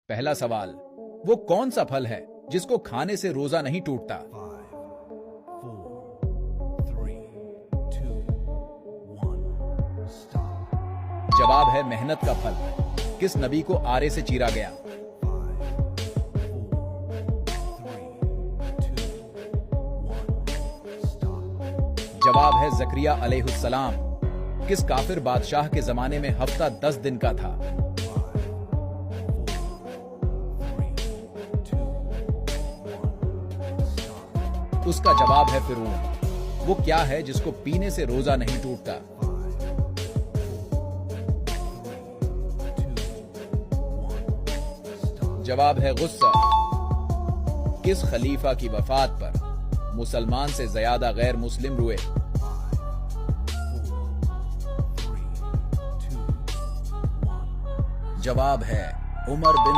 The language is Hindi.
पहला सवाल, वो कौन सा फल है जिसको खाने से रोजा नहीं टूटता? 5, 4, 3, 2, 1, stop. जवाब है मेहनत का फल। किस नबी को आरे से चीरा गया? 5, 4, 3, 2, 1, stop. जवाब है जकरिया अलैहिस्सलाम। किस काफिर बादशाह के जमाने में हफ्ता 10 दिन का था? 5, 4, 3, 2, 1, stop. उसका जवाब है फिरौन। वो क्या है जिसको पीने से रोजा नहीं टूटता? 5, 4, 3, 2, 1, stop. जवाब है गुस्सा। किस खलीफा की वफात पर मुसलमान से ज्यादा गैर मुस्लिम रुए? 5, 4, 3, 2, 1. जवाब है उमर बिन